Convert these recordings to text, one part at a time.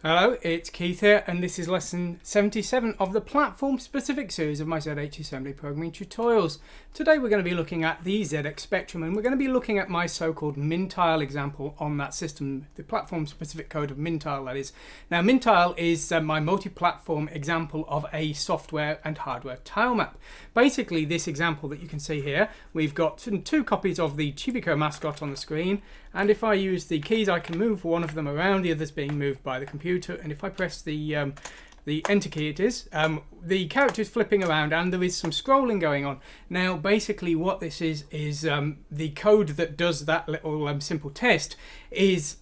Hello, it's Keith here, and this is lesson 77 of the platform-specific series of my ZH assembly programming tutorials. Today we're going to be looking at the ZX Spectrum, and we're going to be looking at my so-called Mintile example on that system, the platform-specific code of Mintile, that is. Now, Mintile is my multi-platform example of a software and hardware tile map. Basically, this example that you can see here, we've got two copies of the ChibiAkumas mascot on the screen, and if I use the keys, I can move one of them around, the other's being moved by the computer, and if I press the enter key, the character is flipping around and there is some scrolling going on. Now, basically what this is the code that does that little simple test is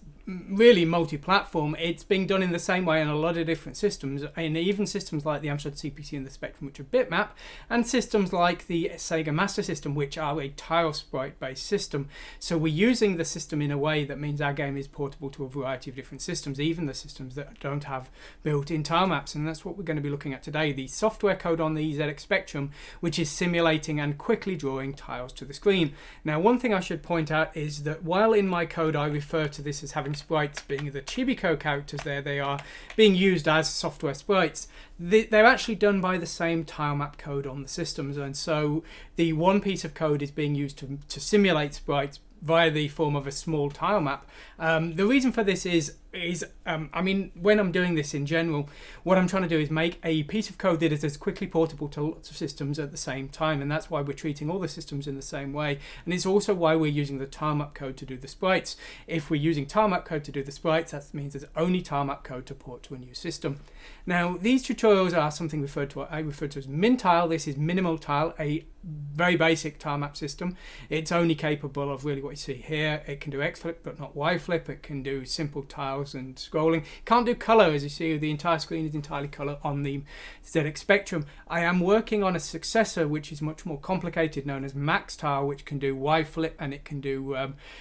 really multi-platform. It's being done in the same way in a lot of different systems, and even systems like the Amstrad CPC and the Spectrum, which are bitmap, and systems like the Sega Master System, which are a tile sprite based system. So we're using the system in a way that means our game is portable to a variety of different systems, even the systems that don't have built-in tile maps, and that's what we're going to be looking at today, the software code on the ZX Spectrum, which is simulating and quickly drawing tiles to the screen. Now, one thing I should point out is that while in my code I refer to this as having sprites being the Chibi characters there, they are being used as software sprites. They're actually done by the same tile map code on the systems, and so the one piece of code is being used to simulate sprites via the form of a small tile map. The reason for this is I mean, when I'm doing this in general, what I'm trying to do is make a piece of code that is as quickly portable to lots of systems at the same time, and that's why we're treating all the systems in the same way, and it's also why we're using the tilemap code to do the sprites. If we're using tilemap code to do the sprites, that means there's only tilemap code to port to a new system. Now, these tutorials are something I refer to as Mintile. This is minimal tile, a very basic tilemap system. It's only capable of really what you see here. It can do X flip but not Y flip. It can do simple tiles and scrolling. Can't do color, as you see, the entire screen is entirely color on the ZX Spectrum. I am working on a successor which is much more complicated, known as Max Tile, which can do Y flip, and it can do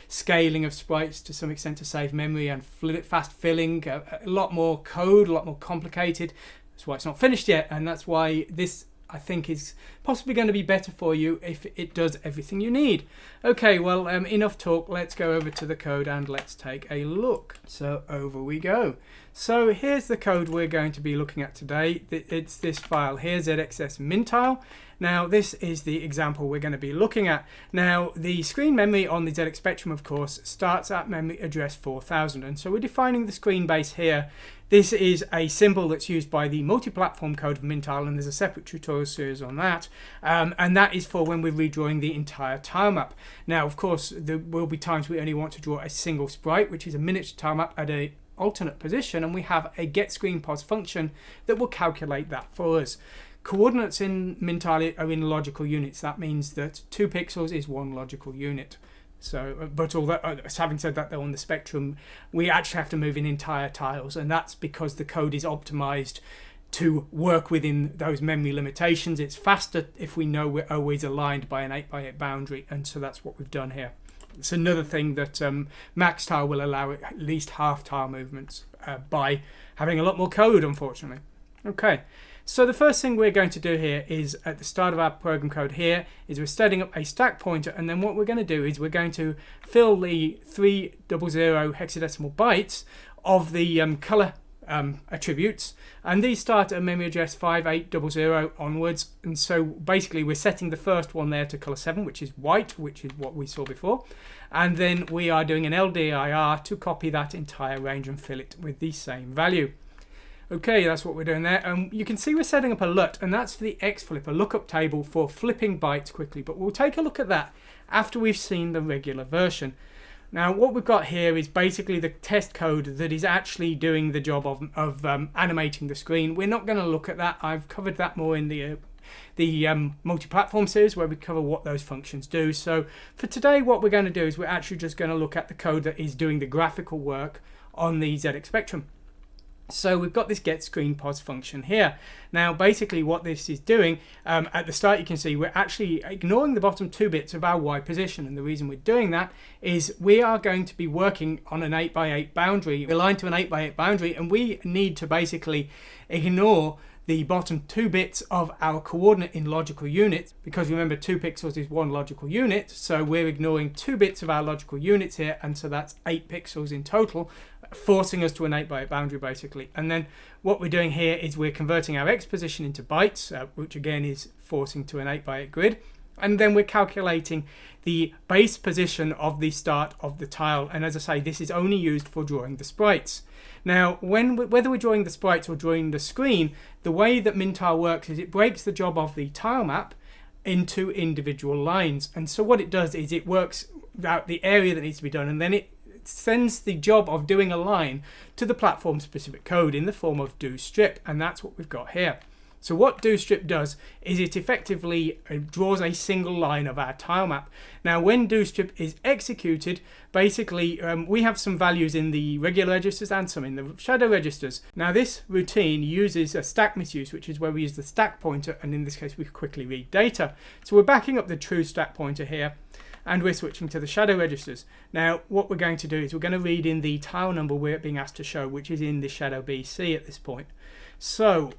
scaling of sprites to some extent to save memory, and fast filling, a lot more code, a lot more complicated. That's why it's not finished yet, and that's why this I think is possibly going to be better for you if it does everything you need. Okay, well, enough talk. Let's go over to the code and let's take a look. So over we go. So here's the code we're going to be looking at today. It's this file here, ZXS Mintile. Now, this is the example we're going to be looking at. Now, the screen memory on the ZX Spectrum, of course, starts at memory address 4000. And so we're defining the screen base here. This is a symbol that's used by the multi-platform code of Mintile, and there's a separate tutorial series on that. And that is for when we're redrawing the entire tile map. Now, of course, there will be times we only want to draw a single sprite, which is a miniature tile map at an alternate position, and we have a getScreenPos function that will calculate that for us. Coordinates in Mintile are in logical units. That means that 2 pixels is 1 logical unit. So, but although, having said that, though, on the Spectrum, we actually have to move in entire tiles, and that's because the code is optimized to work within those memory limitations. It's faster if we know we're always aligned by an 8x8 boundary, and so that's what we've done here. It's another thing that Max Tile will allow at least half tile movements by having a lot more code, unfortunately. Okay. So the first thing we're going to do here is, at the start of our program code here, is we're setting up a stack pointer, and then what we're going to do is we're going to fill the 300 hexadecimal bytes of the color attributes, and these start at memory address 5800 onwards, and so basically we're setting the first one there to color 7, which is white, which is what we saw before, and then we are doing an LDIR to copy that entire range and fill it with the same value. Okay, that's what we're doing there. You can see we're setting up a LUT, and that's for the X flip, a lookup table for flipping bytes quickly. But we'll take a look at that after we've seen the regular version. Now, what we've got here is basically the test code that is actually doing the job of animating the screen. We're not going to look at that. I've covered that more in the multi-platform series, where we cover what those functions do. So for today, what we're going to do is we're actually just going to look at the code that is doing the graphical work on the ZX Spectrum. So we've got this getScreenPos function here. Now, basically what this is doing, at the start you can see we're actually ignoring the bottom 2 bits of our Y position, and the reason we're doing that is we are going to be working on an 8x8 boundary. We're aligned to an 8x8 boundary, and we need to basically ignore the bottom 2 bits of our coordinate in logical units, because remember 2 pixels is 1 logical unit, so we're ignoring 2 bits of our logical units here, and so that's 8 pixels in total. forcing us to an 8x8 boundary basically. And then what we're doing here is we're converting our X position into bytes, which again is forcing to an 8x8 grid. And then we're calculating the base position of the start of the tile. And as I say, this is only used for drawing the sprites. Now, whether we're drawing the sprites or drawing the screen, the way that Mintile works is it breaks the job of the tile map into individual lines. And so what it does is it works out the area that needs to be done, and then it sends the job of doing a line to the platform specific code in the form of do strip, and that's what we've got here. So what do strip does is it effectively draws a single line of our tile map. Now when do strip is executed, basically we have some values in the regular registers and some in the shadow registers. Now this routine uses a stack misuse, which is where we use the stack pointer, and in this case we quickly read data. So we're backing up the true stack pointer here, and we're switching to the shadow registers. Now what we're going to do is we're going to read in the tile number we're being asked to show, which is in the shadow BC at this point. So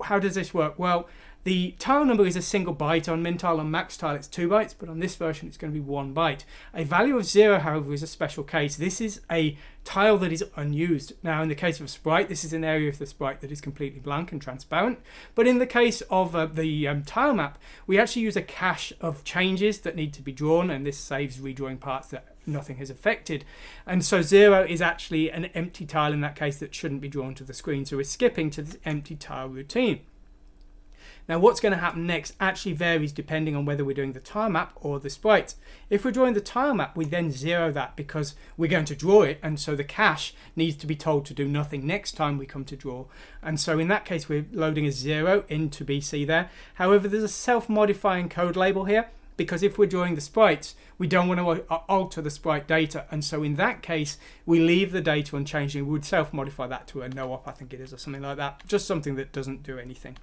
how does this work? Well, the tile number is a single byte. On Mintile and MaxTile it's 2 bytes, but on this version it's going to be 1 byte. A value of 0, however, is a special case. This is a tile that is unused. Now in the case of a sprite, this is an area of the sprite that is completely blank and transparent. But in the case of the tile map, we actually use a cache of changes that need to be drawn, and this saves redrawing parts that nothing has affected. And so 0 is actually an empty tile in that case that shouldn't be drawn to the screen. So we're skipping to this empty tile routine. Now what's going to happen next actually varies depending on whether we're doing the tile map or the sprites. If we're drawing the tile map, we then zero that because we're going to draw it, and so the cache needs to be told to do nothing next time we come to draw. And so in that case we're loading a 0 into BC there. However, there's a self-modifying code label here, because if we're drawing the sprites, we don't want to alter the sprite data, and so in that case we leave the data unchanged, and we would self-modify that to a no-op, I think it is, or something like that, just something that doesn't do anything.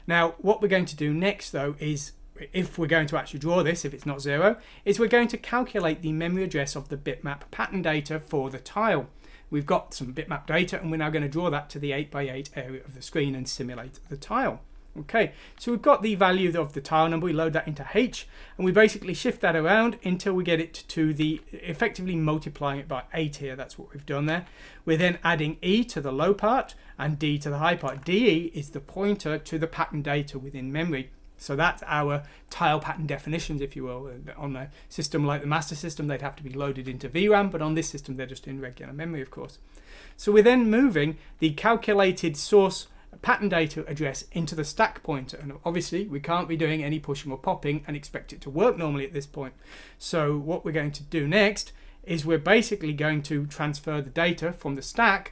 Now what we're going to do next though is, if we're going to actually draw this, if it's not 0, is we're going to calculate the memory address of the bitmap pattern data for the tile. We've got some bitmap data, and we're now going to draw that to the 8x8 area of the screen and simulate the tile. Okay, so we've got the value of the tile number, we load that into H, and we basically shift that around until we get it to the, effectively multiplying it by 8 here. That's what we've done there. We're then adding E to the low part and D to the high part. DE is the pointer to the pattern data within memory. So that's our tile pattern definitions, if you will. On a system like the master system, they'd have to be loaded into VRAM, but on this system, they're just in regular memory, of course. So we're then moving the calculated source pattern data address into the stack pointer, and obviously we can't be doing any pushing or popping and expect it to work normally at this point. So what we're going to do next is we're basically going to transfer the data from the stack,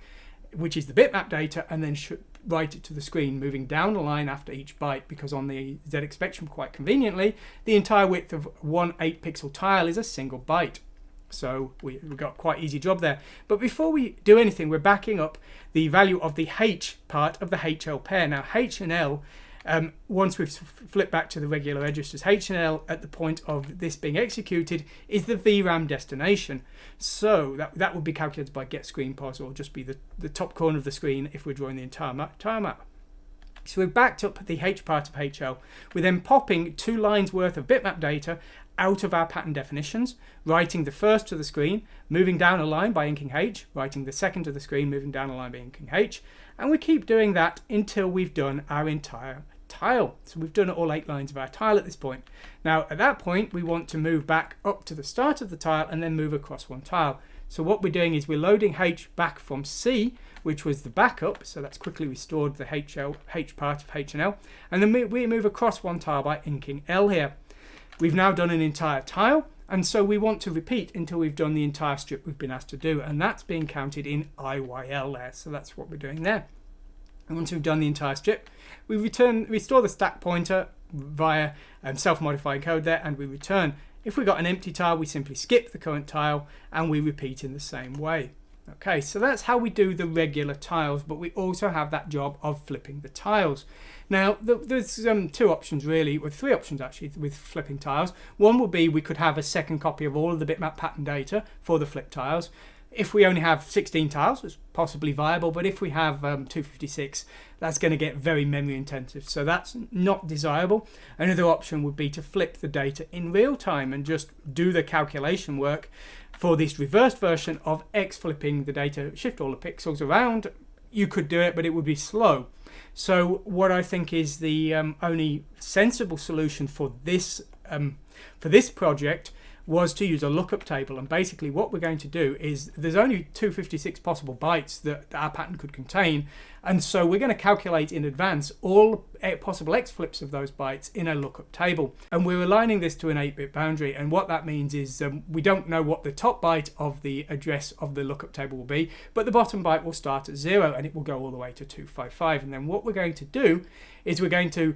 which is the bitmap data, and then write it to the screen, moving down a line after each byte, because on the ZX Spectrum, quite conveniently, the entire width of one 8-pixel tile is a single byte. So we've got quite easy job there. But before we do anything, we're backing up the value of the H part of the HL pair. Now H and L, once we've flipped back to the regular registers, H and L at the point of this being executed is the VRAM destination. So that would be calculated by get screen pos, or just be the top corner of the screen if we're drawing the entire map. So we've backed up the H part of HL. We're then popping 2 lines worth of bitmap data out of our pattern definitions, writing the first to the screen, moving down a line by inking H, writing the second to the screen, moving down a line by inking H, and we keep doing that until we've done our entire tile. So we've done all 8 lines of our tile at this point. Now at that point we want to move back up to the start of the tile and then move across one tile. So what we're doing is we're loading H back from C, which was the backup, so that's quickly restored the H part of H and L, and then we move across one tile by inking L here. We've now done an entire tile, and so we want to repeat until we've done the entire strip we've been asked to do, and that's being counted in IYL there. So that's what we're doing there. And once we've done the entire strip, we restore the stack pointer via self-modifying code there, and we return. If we've got an empty tile, we simply skip the current tile and we repeat in the same way. Okay, so that's how we do the regular tiles, but we also have that job of flipping the tiles. Now, there's 2 options really, or 3 options actually, with flipping tiles. One would be we could have a second copy of all of the bitmap pattern data for the flip tiles. If we only have 16 tiles, it's possibly viable, but if we have 256, that's going to get very memory intensive, so that's not desirable. Another option would be to flip the data in real time and just do the calculation work for this reversed version of X flipping the data, shift all the pixels around. You could do it, but it would be slow. So what I think is the only sensible solution for this project was to use a lookup table. And basically what we're going to do is, there's only 256 possible bytes that our pattern could contain, and so we're going to calculate in advance all possible X flips of those bytes in a lookup table, and we're aligning this to an 8-bit boundary. And what that means is we don't know what the top byte of the address of the lookup table will be, but the bottom byte will start at 0 and it will go all the way to 255. And then what we're going to do is we're going to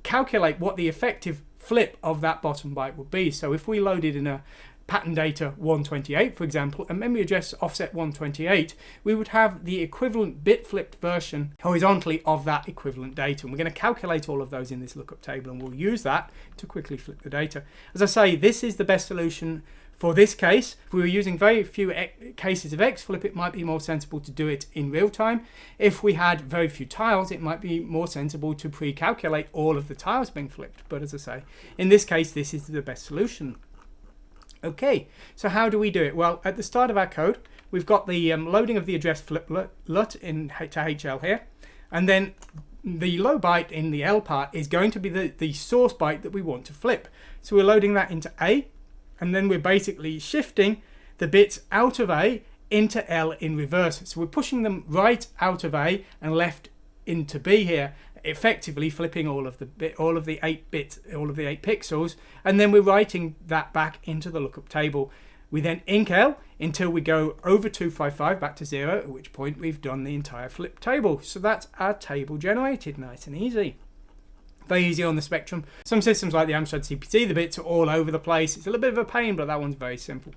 calculate what the effective flip of that bottom byte would be. So if we loaded in a pattern data 128, for example, and memory address offset 128, we would have the equivalent bit flipped version horizontally of that equivalent data. And we're going to calculate all of those in this lookup table, and we'll use that to quickly flip the data. As I say, this is the best solution for this case. If we were using very few cases of X flip, it might be more sensible to do it in real time. If we had very few tiles, it might be more sensible to pre-calculate all of the tiles being flipped. But as I say, in this case, this is the best solution. Okay, so how do we do it? Well, at the start of our code, we've got the loading of the address flip LUT in to HL here, and then the low byte in the L part is going to be the source byte that we want to flip. So we're loading that into A, and then we're basically shifting the bits out of A into L in reverse. So we're pushing them right out of A and left into B here, effectively flipping all of the 8 pixels, and then we're writing that back into the lookup table. We then inc L until we go over 255 back to 0, at which point we've done the entire flip table. So that's our table generated, nice and easy. Very easy on the Spectrum. Some systems like the Amstrad CPC, the bits are all over the place. It's a little bit of a pain, but that one's very simple.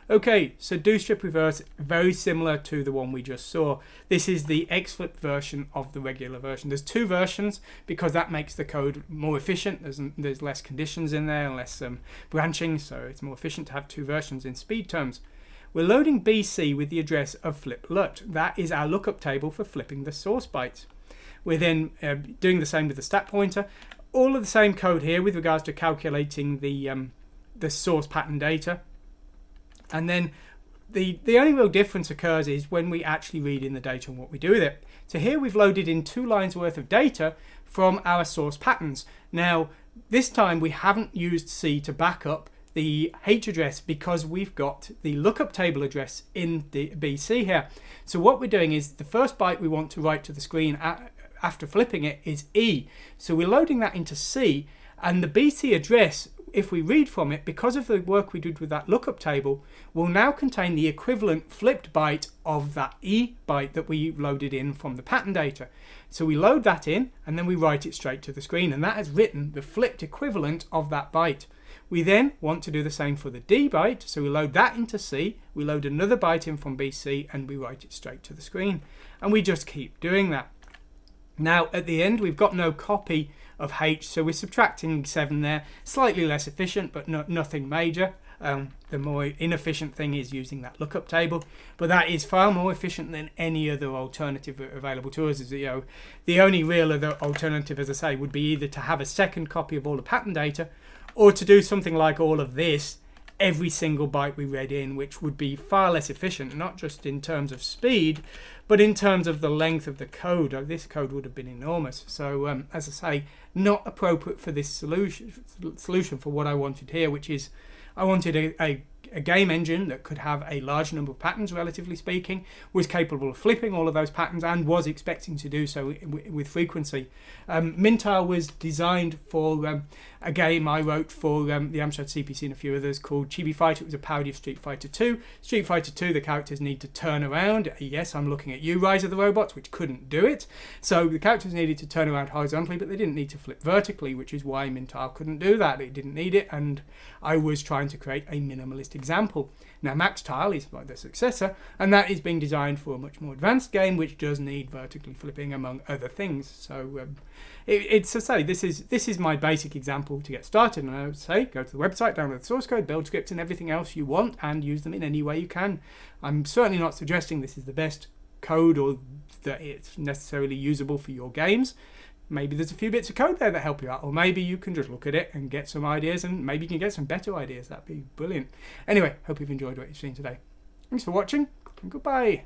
Okay, so do strip reverse, very similar to the one we just saw. This is the XFlip version of the regular version. There's 2 versions because that makes the code more efficient. There's less conditions in there and less branching, so it's more efficient to have 2 versions in speed terms. We're loading BC with the address of flip LUT. That is our lookup table for flipping the source bytes. We're then doing the same with the stack pointer. All of the same code here with regards to calculating the source pattern data. And then the only real difference occurs is when we actually read in the data and what we do with it. So here we've loaded in 2 lines worth of data from our source patterns. Now, this time we haven't used C to back up the H address because we've got the lookup table address in the BC here. So what we're doing is the first byte we want to write to the screen after flipping it is E. So we're loading that into C, and the BC address, if we read from it, because of the work we did with that lookup table, will now contain the equivalent flipped byte of that E byte that we loaded in from the pattern data. So we load that in and then we write it straight to the screen, and that has written the flipped equivalent of that byte. We then want to do the same for the D byte, so we load that into C, we load another byte in from BC, and we write it straight to the screen. And we just keep doing that. Now at the end we've got no copy of H, so we're subtracting 7 there. Slightly less efficient, but nothing major. The more inefficient thing is using that lookup table, but that is far more efficient than any other alternative available to us. The only real other alternative, as I say, would be either to have a second copy of all the pattern data, or to do something like all of this every single byte we read in, which would be far less efficient, not just in terms of speed, but in terms of the length of the code. This code would have been enormous. So as I say, not appropriate for this solution for what I wanted here, which is I wanted a game engine that could have a large number of patterns, relatively speaking, was capable of flipping all of those patterns and was expecting to do so with frequency. Mintile was designed for a game I wrote for the Amstrad CPC and a few others called Chibi Fighter. It was a parody of Street Fighter 2. Street Fighter 2, the characters need to turn around. Yes, I'm looking at you, Rise of the Robots, which couldn't do it. So the characters needed to turn around horizontally, but they didn't need to flip vertically, which is why Mintile couldn't do that. It didn't need it, and I was trying to create a minimalistic first example. Now Maxtile is like the successor, and that is being designed for a much more advanced game which does need vertically flipping among other things. So it's to say this is my basic example to get started, and I would say go to the website, download the source code, build scripts and everything else you want, and use them in any way you can. I'm certainly not suggesting this is the best code or that it's necessarily usable for your games. Maybe there's a few bits of code there that help you out, or maybe you can just look at it and get some ideas, and maybe you can get some better ideas. That'd be brilliant. Anyway, hope you've enjoyed what you've seen today. Thanks for watching, and goodbye.